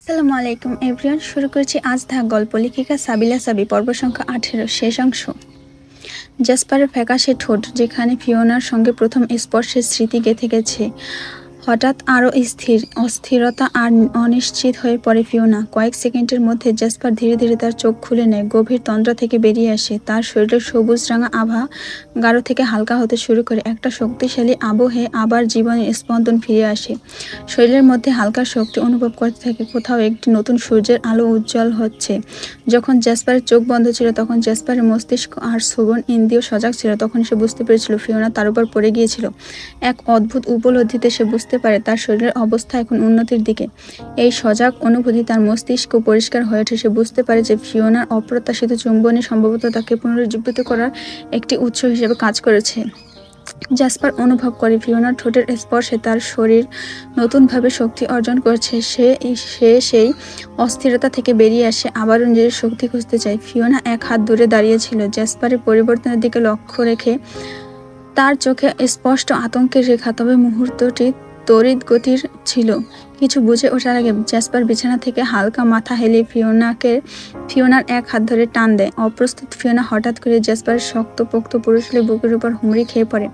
আসসালামু আলাইকুম এভরিওয়ান, শুরু করছি আজ ধাক গল্প। লেখিকা সাবিলা সাবি, পর্ব সংখ্যা 18, শেষ অংশ। জ্যাসপারের ফ্যাকাশে ঠোঁট, যেখানে ফিওনার সঙ্গে প্রথম স্পর্শের স্মৃতি গেঁথে গেছে, হঠাৎ আরও অস্থিরতা আর অনিশ্চিত হয়ে পড়ে ফিওনা। কয়েক সেকেন্ডের মধ্যে জ্যাসপার ধীরে ধীরে তার চোখ খুলে নেয়, গভীর তন্দ্রা থেকে বেরিয়ে আসে। তার শরীরের সবুজ রাঙা আভা গাঢ় থেকে হালকা হতে শুরু করে, একটা শক্তিশালী আবহে আবার জীবনের স্পন্দন ফিরে আসে। শরীরের মধ্যে হালকা শক্তি অনুভব করতে থাকে, কোথাও একটি নতুন সূর্যের আলো উজ্জ্বল হচ্ছে। যখন জ্যাসপারের চোখ বন্ধ ছিল, তখন জ্যাসপারের মস্তিষ্ক আর শ্রবণ ইন্দ্রিয় সজাগ ছিল। তখন সে বুঝতে পেরেছিল ফিওনা তার উপর পড়ে গিয়েছিল। এক অদ্ভুত উপলব্ধিতে সে বুঝতে পারে তার শরীরের অবস্থা এখন উন্নতির দিকে। এই সজাগ অনুভূতি তার মস্তিষ্ক পরিষ্কার হয়ে ওঠে। সে বুঝতে পারে যে ফিওনার অপ্রত্যাশিত চুম্বনই সম্ভবত তাকে পুনরুজ্জীবিত করার একটি উৎস হিসেবে কাজ করেছে। জ্যাসপার অনুভব করে ফিওনার ঠোঁটের স্পর্শে তার শরীর নতুনভাবে শক্তি অর্জন করছে। সে সেই অস্থিরতা থেকে বেরিয়ে আসে, আবারও নিজের শক্তি খুঁজতে চায়। ফিওনা এক হাত দূরে দাঁড়িয়েছিল, জ্যাসপারের পরিবর্তনের দিকে লক্ষ্য রেখে। তার চোখে স্পষ্ট আতঙ্কের রেখা, তবে মুহূর্তটি তড়িৎ গতির ছিল। কিছু বুঝে ওঠার আগে জ্যাসপার বিছানা থেকে হালকা মাথা হেলিয়ে ফিওনার এক হাত ধরে টান দেয়। অপ্রস্তুত ফিওনা হঠাৎ করে জ্যাসপারের শক্তপোক্ত পুরুষালী বুকের উপর হুমড়ি খেয়ে পড়ে।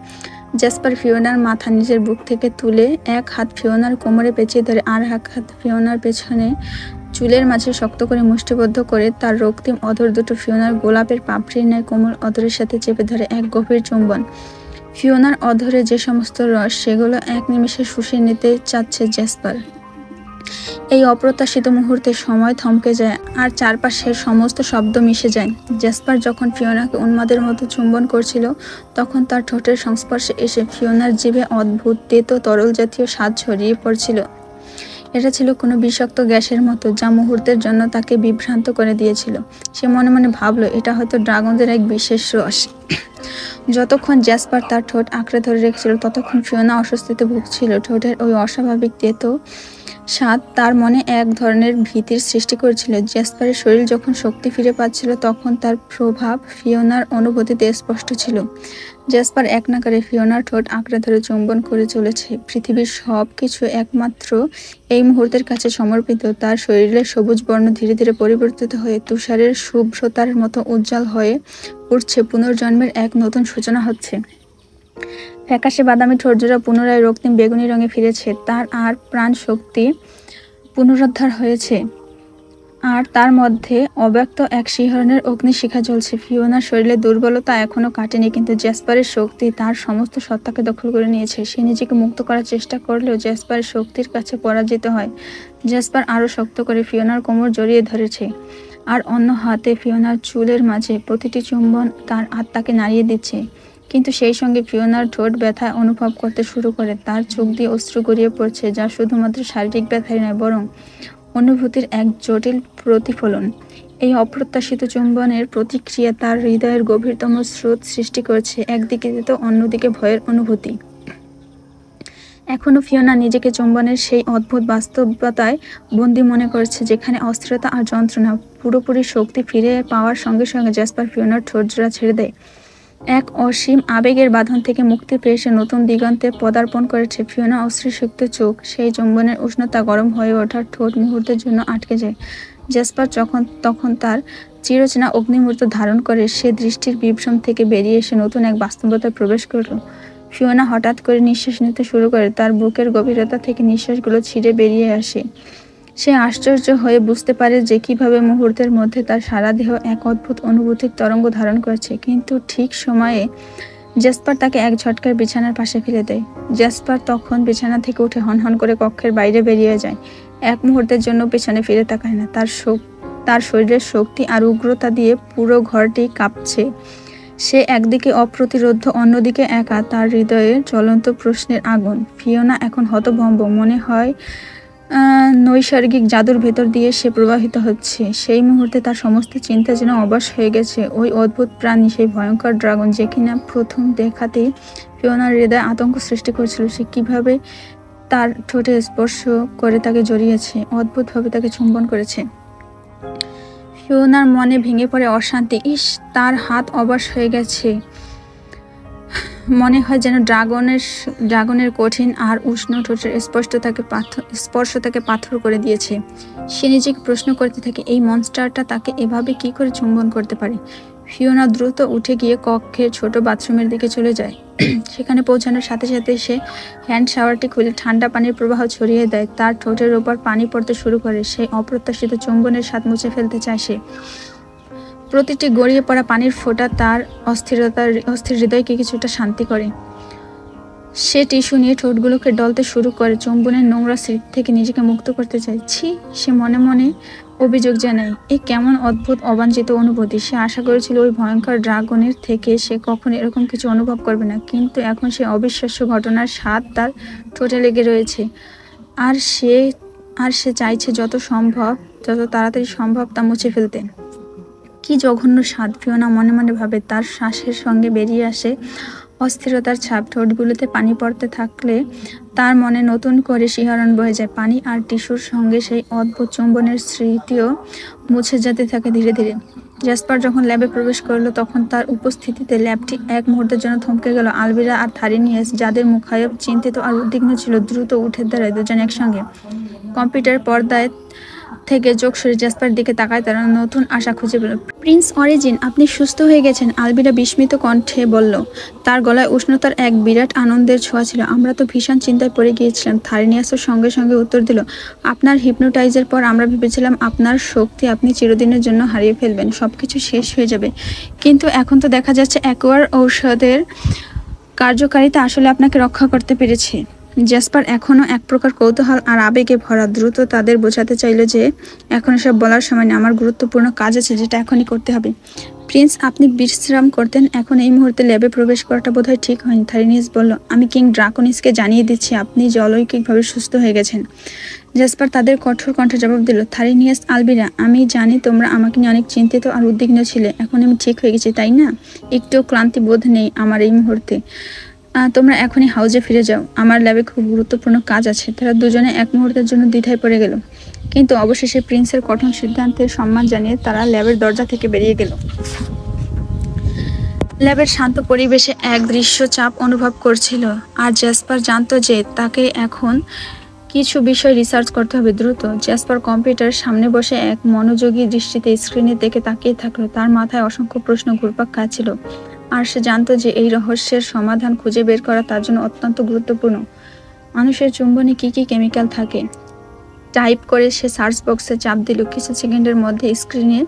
জ্যাসপার ফিওনার মাথা নিজের বুক থেকে তুলে এক হাত ফিওনার কোমরে পেঁচিয়ে ধরে, আর এক হাত ফিওনার পেছনে চুলের মাঝে শক্ত করে মুষ্টিবদ্ধ করে তার রক্তিম অধর দুটো ফিওনার গোলাপের পাপড়ির ন্যায় কোমল অধরের সাথে চেপে ধরে এক গভীর চুম্বন। ফিওনার অধরে যে সমস্ত রস, সেগুলো এক নিমেষে শুষে নিতে চাচ্ছে জ্যাসপার। এই অপ্রত্যাশিত মুহূর্তে সময় থমকে যায়, আর চারপাশের সমস্ত শব্দ মিশে যায়। জ্যাসপার যখন ফিওনাকে উন্মাদের মতো চুম্বন করছিল, তখন তার ঠোঁটের সংস্পর্শে এসে ফিওনার জিভে অদ্ভুত তেতো তরল জাতীয় স্বাদ ছড়িয়ে পড়ছিল। এটা ছিল কোনো বিষাক্ত গ্যাসের মতো, যা মুহূর্তের জন্য তাকে বিভ্রান্ত করে দিয়েছিল। সে মনে মনে ভাবল, এটা হয়তো ড্রাগনদের এক বিশেষ রস। যতক্ষণ জ্যাসপার তার ঠোঁট আঁকড়ে ধরে রেখেছিল, ততক্ষণ ফিওনা অস্বস্তিতে ভুগছিল। ঠোঁটের ওই অস্বাভাবিক তেতো স্বাদ তার মনে এক ধরনের ভীতির সৃষ্টি করেছিল। জ্যাসপারের শরীর যখন শক্তি ফিরে পাচ্ছিল, তখন তার প্রভাব ফিওনার অনুভূতিতে স্পষ্ট ছিল। জ্যাসপার এক নাগাড়ে ফিওনার ঠোঁট আঁকড়ে ধরে চুম্বন করে চলেছে। পৃথিবীর সব কিছু একমাত্র এই মুহূর্তের কাছে সমর্পিত। তার শরীরের সবুজ বর্ণ ধীরে ধীরে পরিবর্তিত হয়ে তুষারের শুভ্রতার মতো উজ্জ্বল হয়ে উঠছে। পুনর্জন্মের এক নতুন সূচনা হচ্ছে। ফ্যাকাশে বাদামি ঠোঁটজোড়া পুনরায় রক্তিম বেগুনি রঙে ফিরেছে। তার আর প্রাণ শক্তি পুনরুদ্ধার হয়েছে, আর তার মধ্যে অব্যক্ত এক শিহরণের অগ্নিশিখা জ্বলছে। ফিওনার শরীরে দুর্বলতা এখনো কাটেনি, কিন্তু জ্যাসপারের শক্তি তার সমস্ত সত্তাকে দখল করে নিয়েছে। সে নিজেকে মুক্ত করার চেষ্টা করলেও জ্যাসপারের শক্তির কাছে পরাজিত হয়। জ্যাসপার আরও শক্ত করে ফিওনার কোমর জড়িয়ে ধরেছে, আর অন্য হাতে ফিওনার চুলের মাঝে প্রতিটি চুম্বন তার আত্মাকে নাড়িয়ে দিচ্ছে। কিন্তু সেই সঙ্গে ফিওনার ঠোঁট ব্যথা অনুভব করতে শুরু করে। তার চোখ দিয়ে অশ্রু গড়িয়ে পড়ছে, যা শুধুমাত্র শারীরিক ব্যথাই নয়, বরং অনুভূতির এক জটিল প্রতিফলন। এই অপ্রত্যাশিত চুম্বনের প্রতিক্রিয়া তার হৃদয়ের গভীরতম স্রোত সৃষ্টি করছে, একদিকে তো অন্যদিকে ভয়ের অনুভূতি। এখনো ফিওনা নিজেকে চুম্বনের সেই অদ্ভুত বাস্তবতায় বন্দী মনে করছে, যেখানে অস্থিরতা আর যন্ত্রণা। পুরোপুরি শক্তি ফিরে পাওয়ার সঙ্গে সঙ্গে জ্যাসপার ফিওনার ঠোঁটজোড়া ছেড়ে দেয়। এক অসীম আবেগের বাঁধন থেকে মুক্তি পেয়ে সে নতুন দিগন্তে পদার্পণ করেছে। ফিওনা অশ্রুসিক্ত চোখ, সেই চুম্বনের উষ্ণতা, গরম হয়ে ওঠার ঠোঁট মুহূর্তের জন্য আটকে যায়। জ্যাসপার তখন তার চিরচেনা অগ্নিমূর্ত ধারণ করে। সে দৃষ্টির বিভ্রম থেকে বেরিয়ে এসে নতুন এক বাস্তবতায় প্রবেশ করল। ফিওনা হঠাৎ করে নিঃশ্বাস নিতে শুরু করে। তার বুকের গভীরতা থেকে নিঃশ্বাসগুলো ছিঁড়ে বেরিয়ে আসে। সে আশ্চর্য হয়ে বুঝতে পারে যে কিভাবে মুহূর্তের মধ্যে তার সারা দেহ এক অদ্ভুত অনুভূতির তরঙ্গ ধারণ করছে। কিন্তু ঠিক সময়ে জ্যাসপার তাকে এক ঝটকায় বিছানার পাশে ফেলে দেয়। জ্যাসপার তখন বিছানা থেকে উঠে হনহন করে কক্ষের বাইরে বেরিয়ে যায়। এক মুহূর্তের জন্য পেছনে ফিরে তাকায় না। তার শরীরের শক্তি আর উগ্রতা দিয়ে পুরো ঘরটি কাঁপছে। সে একদিকে অপ্রতিরোধ্য, অন্যদিকে একা, তার হৃদয়ে জ্বলন্ত প্রশ্নের আগুন। ফিওনা এখন হতভম্ব, মনে হয় নৈসর্গিক জাদুর ভেতর দিয়ে সে প্রবাহিত হচ্ছে। সেই মুহূর্তে তার সমস্ত চিন্তা যেন অবশ হয়ে গেছে। ওই অদ্ভুত প্রাণী, সেই ভয়ঙ্কর ড্রাগন, যে কিনা প্রথম দেখাতেই ফিওনার হৃদয়ে আতঙ্ক সৃষ্টি করেছিল, সে কিভাবে তার ঠোঁটে স্পর্শ করে তাকে জড়িয়েছে, অদ্ভুতভাবে তাকে চুম্বন করেছে। ফিওনার মনে ভেঙে পড়ে অশান্তি। তার হাত অবশ হয়ে গেছে। মনে হয় যেন ড্রাগনের কঠিন আর উষ্ণ ঠোঁটের স্পর্শ তাকে পাথর করে দিয়েছে। সে নিজেকে প্রশ্ন করতে থাকে এই মনস্টারটা তাকে এভাবে কি করে চুম্বন করতে পারে। ফিওনা দ্রুত উঠে গিয়ে কক্ষের ছোট বাথরুমের দিকে চলে যায়। সেখানে পৌঁছানোর সাথে সাথে সে হ্যান্ড শাওয়ারটি খুলে ঠান্ডা পানির প্রবাহ ছড়িয়ে দেয়। তার ঠোঁটের ওপর পানি পড়তে শুরু করে। সেই অপ্রত্যাশিত চুম্বনের স্বাদ মুছে ফেলতে চায় সে। প্রতিটি গড়িয়ে পড়া পানির ফোঁটা তার অস্থির হৃদয়কে কিছুটা শান্তি করে। সে টিস্যু নিয়ে ঠোঁটগুলোকে ডলতে শুরু করে। চুম্বনের নোংরা স্মৃতি থেকে নিজেকে মুক্ত করতে চায়। ছি, সে মনে মনে অভিযোগ জানায়। এ কেমন অদ্ভুত অবাঞ্ছিত অনুভূতি। সে আশা করেছিল ওই ভয়ঙ্কর ড্রাগনের থেকে সে কখনো এরকম কিছু অনুভব করবে না, কিন্তু এখন সে অবিশ্বাস্য ঘটনার স্বাদ তার ঠোঁটে লেগে রয়েছে। আর সে চাইছে যত তাড়াতাড়ি সম্ভব তা মুছে ফেলতে। কি জঘন্য স্বাদ, ফিওনা মনে মনে ভাবে। তার শ্বাসের সঙ্গে বেরিয়ে আসে অস্থিরতার ছাপ। ঠোঁটগুলোতে পানি পড়তে থাকলে তার মনে নতুন করে শিহরণ বয়ে যায়। পানি আর টিস্যুর সঙ্গে সেই অদ্ভুত চুম্বনের স্মৃতিও মুছে যেতে থাকে ধীরে ধীরে। জ্যাসপার যখন ল্যাবে প্রবেশ করলো তখন তার উপস্থিতিতে ল্যাবটি এক মুহূর্তের জন্য থমকে গেল। আলভিরা আর থারিনিয়াস, যাদের মুখায়ব চিন্তিত আর উদ্বিগ্ন ছিল, দ্রুত উঠে দাঁড়ায় দুজন একসঙ্গে। কম্পিউটার পর্দায় থেকে চোখ সরে জ্যাসপার দিকে তাকায়। তারা নতুন আশা খুঁজে পেল। প্রিন্স অরিজিন, আপনি সুস্থ হয়ে গেছেন, আলভিরা বিস্মিত কণ্ঠে বলল। তার গলায় উষ্ণতার এক বিরাট আনন্দের ছোঁয়া ছিল। আমরা তো ভীষণ চিন্তায় পড়ে গিয়েছিলাম। থারিনিয়াসও সঙ্গে সঙ্গে উত্তর দিল। আপনার হিপনোটাইজের পর আমরা ভেবেছিলাম আপনার শক্তি আপনি চিরদিনের জন্য হারিয়ে ফেলবেন, সবকিছু শেষ হয়ে যাবে। কিন্তু এখন তো দেখা যাচ্ছে অ্যাকোয়ার ঔষধের কার্যকারিতা আসলে আপনাকে রক্ষা করতে পেরেছে। জ্যাসপার এখনও এক প্রকার কৌতূহল আর আবেগে ভরা। দ্রুত তাদের বোঝাতে চাইল যে এখন এসব বলার সময় না, আমার গুরুত্বপূর্ণ কাজ আছে যেটা এখনই করতে হবে। প্রিন্স, আপনি বিশ্রাম করতেন, এখন এই মুহূর্তে ল্যাবে প্রবেশ করাটা বোধহয় ঠিক হয়নি। থারিনিয়াস বলল। আমি কিং ড্রাকোনিসকে জানিয়ে দিচ্ছি আপনি যে অলৌকিকভাবে সুস্থ হয়ে গেছেন। জ্যাসপার তাদের কঠোর কণ্ঠে জবাব দিল। থারিনিয়াস, আলভিরা, আমি জানি তোমরা আমাকে নিয়ে অনেক চিন্তিত আর উদ্বিগ্ন ছিলে। এখন আমি ঠিক হয়ে গেছি, তাই না? একটুও ক্লান্তি বোধ নেই আমার এই মুহূর্তে। তোমরা এখনই হাউজে ফিরে যাও, আমার ল্যাবে খুব গুরুত্বপূর্ণ কাজ আছে। তারা দুজনে এক মুহূর্তের জন্য দ্বিধায় পড়ে গেল, কিন্তু অবশেষে প্রিন্সের কঠোর সিদ্ধান্তের সম্মান জানিয়ে তারা ল্যাবের দরজা থেকে বেরিয়ে গেল। ল্যাবের শান্ত পরিবেশে এক দৃশ্য চাপ অনুভব করছিল, আর জ্যাসপার জানতো যে তাকে এখন কিছু বিষয় রিসার্চ করতে হবে দ্রুত। জ্যাসপার কম্পিউটারের সামনে বসে এক মনোযোগী দৃষ্টিতে স্ক্রিনের দিকে তাকিয়ে থাকলো। তার মাথায় অসংখ্য প্রশ্ন ঘুরপাক খাচ্ছিল, আর সে জানতো যে এই রহস্যের সমাধান খুঁজে বের করা তার জন্য অত্যন্ত গুরুত্বপূর্ণ। মানুষের চুম্বনে কি কি কেমিক্যাল থাকে টাইপ করে সে সার্চ বক্সে চাপ দিল। কিছু সেকেন্ডের মধ্যে স্ক্রিনে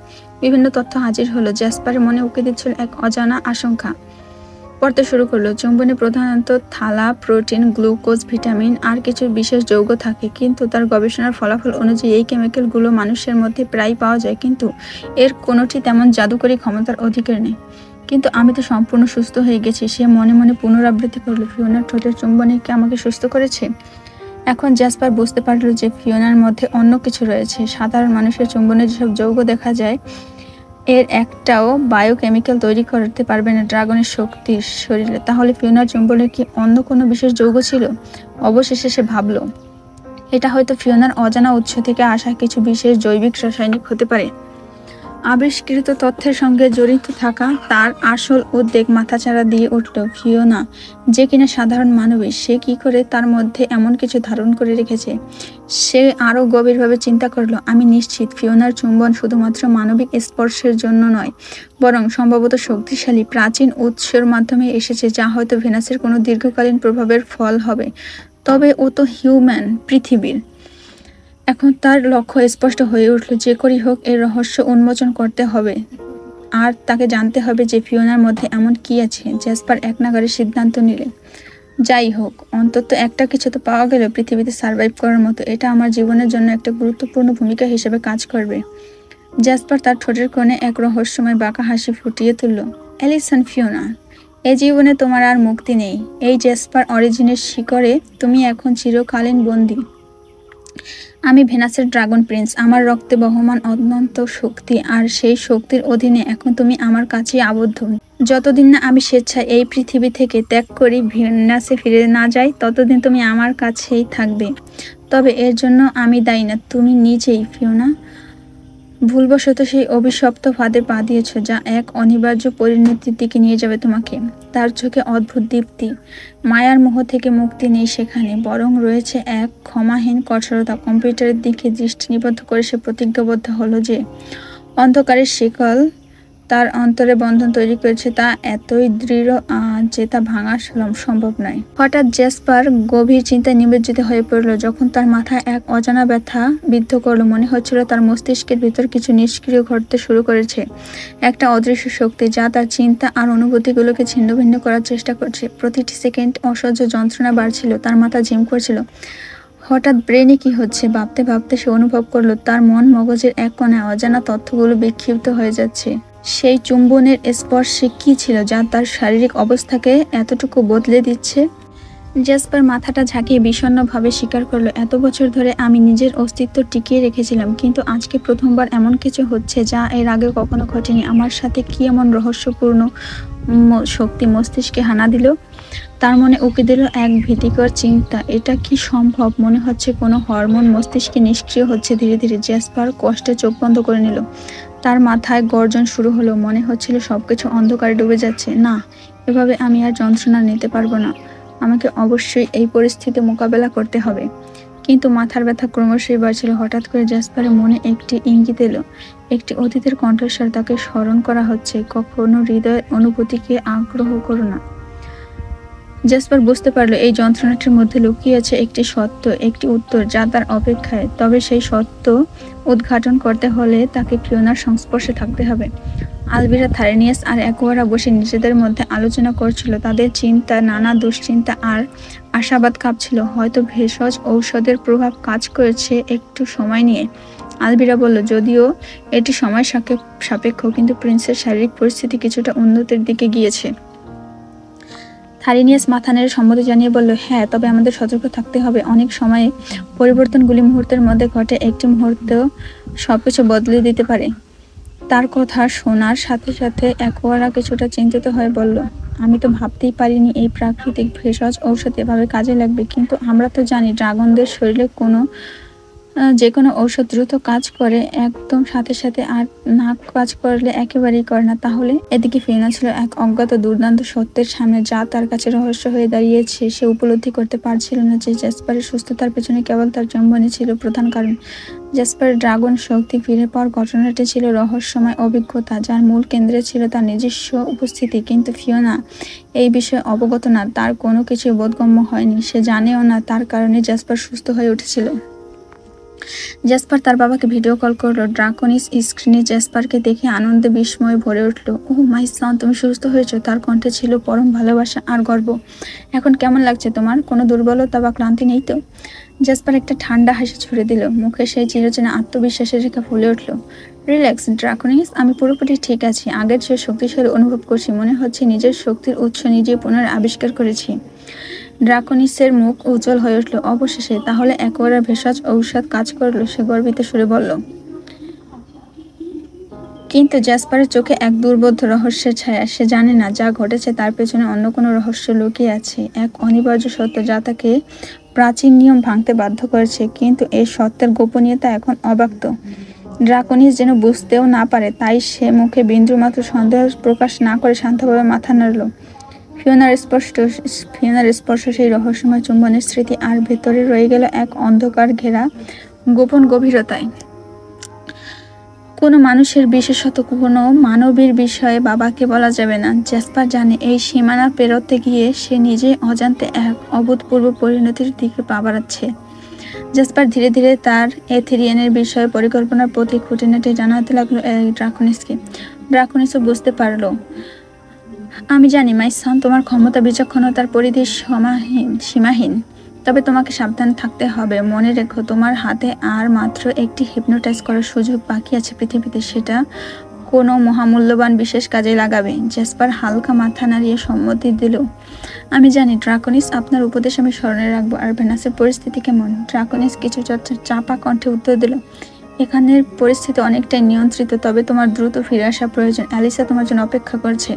বিভিন্ন তথ্য হাজির হলো। জ্যাসপারের মনে উকি দিচ্ছিল এক অজানা আশঙ্কা। পড়তে শুরু করলো। চুম্বনে প্রধানত থালা, প্রোটিন, গ্লুকোজ, ভিটামিন আর কিছু বিশেষ যৌগ থাকে, কিন্তু তার গবেষণার ফলাফল অনুযায়ী এই কেমিক্যালগুলো মানুষের মধ্যে প্রায় পাওয়া যায়, কিন্তু এর কোনোটি তেমন জাদুকরী ক্ষমতার অধিকার নেই। কিন্তু আমি তো সম্পূর্ণ সুস্থ হয়ে গেছি, সে মনে মনে পুনরাবৃত্তি করলো। ফিওনার ঠোঁটের চুম্বনে কি আমাকে সুস্থ করেছে? এখন জ্যাসপার বুঝতে পারল যে ফিওনার মধ্যে অন্য কিছু রয়েছে। সাধারণ মানুষের চুম্বনে যেসব যৌগ দেখা যায় এর একটাও বায়োকেমিক্যাল তৈরি করতে পারবে না ড্রাগনের শক্তির শরীরে। তাহলে ফিওনার চুম্বনে কি অন্য কোনো বিশেষ যৌগ ছিল? অবশেষে সে ভাবল, এটা হয়তো ফিওনার অজানা উৎস থেকে আসা কিছু বিশেষ জৈবিক রাসায়নিক হতে পারে। আবিষ্কৃত তথ্যের সঙ্গে জড়িত থাকা তার আসল উদ্বেগ মাথাচাড়া দিয়ে উঠল। ফিওনা যে কিনা সাধারণ মানবী, সে কি করে তার মধ্যে এমন কিছু ধারণ করে রেখেছে? সে আরও গভীরভাবে চিন্তা করলো। আমি নিশ্চিত ফিওনার চুম্বন শুধুমাত্র মানবিক স্পর্শের জন্য নয়, বরং সম্ভবত শক্তিশালী প্রাচীন উৎসের মাধ্যমে এসেছে, যা হয়তো ভেনাসের কোনো দীর্ঘকালীন প্রভাবের ফল হবে। তবে ও তো হিউম্যান, পৃথিবীর। এখন তার লক্ষ্য স্পষ্ট হয়ে উঠল। যে করেই হোক এর রহস্য উন্মোচন করতে হবে, আর তাকে জানতে হবে যে ফিওনার মধ্যে এমন কি আছে। জ্যাসপার এক নাগাড়ে সিদ্ধান্ত নিলেন, যাই হোক, অন্তত একটা কিছু তো পাওয়া গেল পৃথিবীতে সার্ভাইভ করার মতো। এটা আমার জীবনের জন্য একটা গুরুত্বপূর্ণ ভূমিকা হিসেবে কাজ করবে। জ্যাসপার তার ঠোঁটের কোণে এক রহস্যময় বাঁকা হাসি ফুটিয়ে তুলল। অ্যালিসন, ফিওনা, এই জীবনে তোমার আর মুক্তি নেই। এই জ্যাসপার অরিজিনের শিকড়ে তুমি এখন চিরকালীন বন্দী। আমি ভেনাসের ড্রাগন প্রিন্স, আমার রক্তে বহমান অনন্ত শক্তি, আর সেই শক্তির অধীনে এখন তুমি আমার কাছেই আবদ্ধ। যতদিন না আমি স্বেচ্ছায় এই পৃথিবী থেকে ত্যাগ করি, ভেনাসে ফিরে না যাই, ততদিন তুমি আমার কাছেই থাকবে। তবে এর জন্য আমি দায়ী না, তুমি নিজেই, ফিওনা। ভুলবশত সেই অভিশপ্ত ফাঁদে পা দিয়েছ, যা এক অনিবার্য পরিণতির দিকে নিয়ে যাবে তোমাকে। তার চোখে অদ্ভুত দীপ্তি। মায়ার মোহ থেকে মুক্তি নেই সেখানে, বরং রয়েছে এক ক্ষমাহীন কঠোরতা। কম্পিউটারের দিকে দৃষ্টি নিবদ্ধ করে সে প্রতিজ্ঞাবদ্ধ হলো যে অন্ধকারের শিকল তার অন্তরে বন্ধন তৈরি করেছে তা এতই দৃঢ় যে তা ভাঙা সম্ভব নয়। হঠাৎ জেসপার গভীর চিন্তায় নিমজ্জিত হয়ে পড়ল যখন তার মাথায় এক অজানা ব্যথা বিদ্ধ করলো। মনে হচ্ছিল তার মস্তিষ্কের ভিতর কিছু নিষ্ক্রিয় ঘটতে শুরু করেছে, একটা অদৃশ্য শক্তি যা তার চিন্তা আর অনুভূতিগুলোকে ছিন্নভিন্ন করার চেষ্টা করছে। প্রতিটি সেকেন্ড অসহ্য যন্ত্রণা বাড়ছিল, তার মাথা ঝিম করছিল। হঠাৎ ব্রেনে কি হচ্ছে ভাবতে ভাবতে সে অনুভব করলো তার মন মগজের এক কোণায় অজানা তথ্যগুলো বিক্ষিপ্ত হয়ে যাচ্ছে। সেই চুম্বনের স্পর্শে কি ছিল যা তার শারীরিক অবস্থাকে এতটুকু বদলে দিচ্ছে? জেসপার মাথাটা ঝাঁকিয়ে বিষণ্ণভাবে স্বীকার করলো, এত বছর ধরে আমি নিজের অস্তিত্ব টিকিয়ে রেখেছিলাম, কিন্তু আজকে প্রথমবার এমন কিছু হচ্ছে যা এর আগে কখনো ঘটেনি। আমার সাথে কি এমন রহস্যপূর্ণ শক্তি মস্তিষ্কে হানা দিল? তার মনে উকি দিল এক ভীতিকর চিন্তা, এটা কি সম্ভব? মনে হচ্ছে কোনো হরমোন মস্তিষ্কে নিষ্ক্রিয় হচ্ছে ধীরে ধীরে। জেসপার কষ্টে চোখ বন্ধ করে নিল। তার মাথায় গর্জন শুরু হলো, মনে হচ্ছিল সবকিছু অন্ধকারে ডুবে যাচ্ছে। না, এভাবে আমি আর যন্ত্রণা নিতে পারবো না, আমাকে অবশ্যই এই পরিস্থিতি মোকাবেলা করতে হবে। কিন্তু মাথার ব্যথা ক্রমশই বাড়ছিল। হঠাৎ করে জেসপারের মনে একটি ইঙ্গিত এলো, একটি অতীতের কণ্ঠস্বর তাকে স্মরণ করা হচ্ছে, কখনো হৃদয়ের অনুভূতিকে আগ্রহ করো না। জেসপার বুঝতে পারলো এই যন্ত্রণাটির মধ্যে লুকিয়ে আছে একটি সত্য, একটি উত্তর যা তার অপেক্ষায়। তবে সেই সত্য উদ্ঘাটন করতে হলে তাকে ফিওনার সংস্পর্শে থাকতে হবে। আলভিরা, থারেনিয়াস আর অ্যাকোয়ারা বসে নিজেদের মধ্যে আলোচনা করছিল। তাদের চিন্তা, নানা দুশ্চিন্তা আর আশাবাদ কাঁপছিল। হয়তো ভেষজ ঔষধের প্রভাব কাজ করেছে। একটু সময় নিয়ে আলভিরা বলল, যদিও এটি সময় সাপেক্ষ, কিন্তু প্রিন্সের শারীরিক পরিস্থিতি কিছুটা উন্নতির দিকে গিয়েছে। থারিনিয়াস মাথা নেড়ে সম্মতি জানিয়ে বলল, হ্যাঁ, তবে আমাদের সতর্ক থাকতে হবে। অনেক সময় পরিবর্তনগুলি মুহূর্তের মধ্যে ঘটে, একটি মুহূর্তেও সবকিছু বদলে দিতে পারে। তার কথা শোনার সাথে সাথে অ্যাকোয়ারা কিছুটা চিন্তিত হয়ে বলল, আমি তো ভাবতেই পারিনি এই প্রাকৃতিক ভেষজ ঔষধ এভাবে কাজে লাগবে। কিন্তু আমরা তো জানি ড্রাগনদের শরীরে যে কোনো ঔষধ দ্রুত কাজ করে একদম সাথে সাথে, আর না কাজ করলে একেবারেই করে না। তাহলে এদিকে ফিওনা ছিল এক অজ্ঞাত দুর্দান্ত সত্যের সামনে, যা তার কাছে রহস্য হয়ে দাঁড়িয়েছে। সে উপলব্ধি করতে পারছিল না যে জেসপারের সুস্থতার পেছনে কেবল তার চুম্বনই ছিল প্রধান কারণ। জেসপারের ড্রাগন শক্তি ফিরে পাওয়ার ঘটনাটি ছিল রহস্যময় অভিজ্ঞতা, যার মূল কেন্দ্রে ছিল তার নিজস্ব উপস্থিতি। কিন্তু ফিওনা এই বিষয়ে অবগত না, তার কোনো কিছু বোধগম্য হয়নি। সে জানেও না তার কারণে জেসপার সুস্থ হয়ে উঠেছিল। জেসপার তার বাবাকে ভিডিও কল করলো। ড্রাকনিস স্ক্রিনে জেসপারকে দেখে আনন্দে বিস্ময়ে ভরে উঠল। ওহ মাই সন, তুমি সুস্থ হয়েছো। তার কণ্ঠে ছিল পরম ভালোবাসা আর গর্ব। এখন কেমন লাগছে তোমার? কোনো দুর্বলতা বা ক্লান্তি নেই তো? জেসপার একটা ঠান্ডা হাসি ছুড়ে দিল, মুখে সেই চিরচেনা আত্মবিশ্বাসের রেখা ফুলে উঠল। রিল্যাক্স ড্রাকনিস, আমি পুরোপুরি ঠিক আছি। আগের চেয়ে শক্তিশালী অনুভব করছি, মনে হচ্ছে নিজের শক্তির উৎস নিজে পুনরাবিষ্কার করেছি। ড্রাকনিসের মুখ উজ্জ্বল হয়ে উঠল। অবশেষে তাহলে অ্যাকোয়ারার ভেষজ ঔষধ কাজ করলো, সে গর্বিত সুরে বলল। কিন্তু জেসপারের চোখে এক দুর্বোধ্য রহস্যের ছায়া। সে জানে না যা ঘটেছে তার পেছনে অন্য কোনো রহস্য লুকিয়ে আছে, এক অনিবার্য সত্য যা তাকে প্রাচীন নিয়ম ভাঙতে বাধ্য করেছে। কিন্তু এই সত্যের গোপনীয়তা এখন অব্যক্ত। ড্রাকনিস যেন বুঝতেও না পারে, তাই সে মুখে বিন্দুমাত্র সন্দেহ প্রকাশ না করে শান্তভাবে মাথা নাড়ল। ফিওনার স্পর্শ, সেই রহস্যময় চুম্বনের স্মৃতি, আর ভেতরে রয়ে গেল এক অন্ধকার ঘেরা গোপন গভীরতায়। কোনো মানুষের, বিশেষত কোনো মানবীর বিষয়ে বাবাকে বলা যাবে না। জেসপার জানে এই সীমানা পেরোতে গিয়ে সে নিজেই অজান্তে এক অভূতপূর্ব পরিণতির দিকে পা বাড়াচ্ছে। জেসপার ধীরে ধীরে তার এথেরিয়ানের বিষয়ে পরিকল্পনার প্রতি খুঁটিনাটি জানাতে লাগলো ড্রাকনিসকে। ড্রাকনিসও বুঝতে পারলো, আমি জানি মাই সন, তোমার ক্ষমতা বিচক্ষণতার পরিধি সীমাহীন। তবে তোমাকে সাবধান থাকতে হবে। মনে রেখো, তোমার হাতে আর মাত্র একটি হিপনোটাইজ করার সুযোগ বাকি আছে পৃথিবীতে। সেটা কোনো মহামূল্যবান বিশেষ কাজে লাগাবে। জেসপার হালকা মাথা নাড়িয়ে সম্মতি দিল। আমি জানি ড্রাকনিস, আপনার উপদেশ আমি স্মরণে রাখবো। আর ভেনাসের পরিস্থিতি কেমন? ড্রাকনিস কিছু চাপা কণ্ঠে উত্তর দিল, এখানের পরিস্থিতি অনেকটাই নিয়ন্ত্রিত, তবে তোমার দ্রুত ফিরে আসা প্রয়োজন। অ্যালিসা তোমার জন্য অপেক্ষা করছে।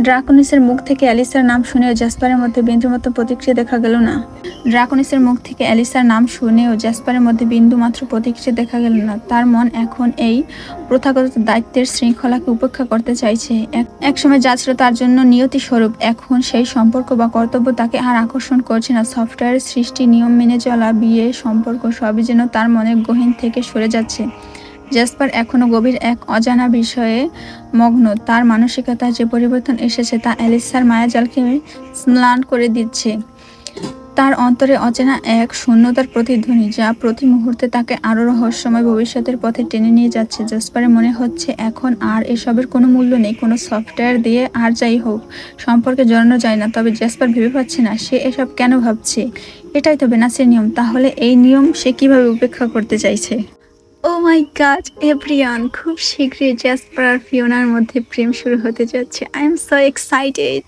ড্রাকোনিসের মুখ থেকে অ্যালিসার নাম শুনেও জ্যাসপারের মধ্যে বিন্দুমাত্র প্রতিক্রিয়া দেখা গেল না। ড্রাকোনিসের মুখ থেকে অ্যালিসার নাম শুনেও জ্যাসপারের মধ্যে বিন্দুমাত্র প্রতিক্রিয়া দেখা গেল না। তার মন এখন এই প্রথাগত দায়িত্বের শৃঙ্খলাকে উপেক্ষা করতে চাইছে। একসময় যা ছিল তার জন্য নিয়তি স্বরূপ, এখন সেই সম্পর্ক বা কর্তব্য তাকে আর আকর্ষণ করছে না। সফটওয়্যারের সৃষ্টি, নিয়ম মেনে চলা, বিয়ে, সম্পর্ক সবই যেন তার মনের গহীন থেকে সরে যাচ্ছে। জ্যাসপার এখনো গভীর এক অজানা বিষয়ে মগ্ন। তার মানসিকতার যে পরিবর্তন এসেছে তা অ্যালিসার মায়াজালকে ম্লান করে দিচ্ছে। তার অন্তরে অচেনা এক শূন্যতার প্রতিধ্বনি, যা প্রতি মুহূর্তে তাকে আরো রহস্যময় ভবিষ্যতের পথে টেনে নিয়ে যাচ্ছে। জ্যাসপারের মনে হচ্ছে এখন আর এসবের কোনো মূল্য নেই। কোনো সফটওয়্যার দিয়ে আর যাই হোক সম্পর্কে জড়ানো যায় না। তবে জ্যাসপার ভেবে পাচ্ছে না সে এসব কেন ভাবছে। এটাই তো ভেনাসের নিয়ম। তাহলে এই নিয়ম সে কিভাবে উপেক্ষা করতে চাইছে? ও মাই গড এভরিওয়ান, খুব শীঘ্রই জ্যাসপার আর ফিওনার মধ্যে প্রেম শুরু হতে যাচ্ছে। I am so excited.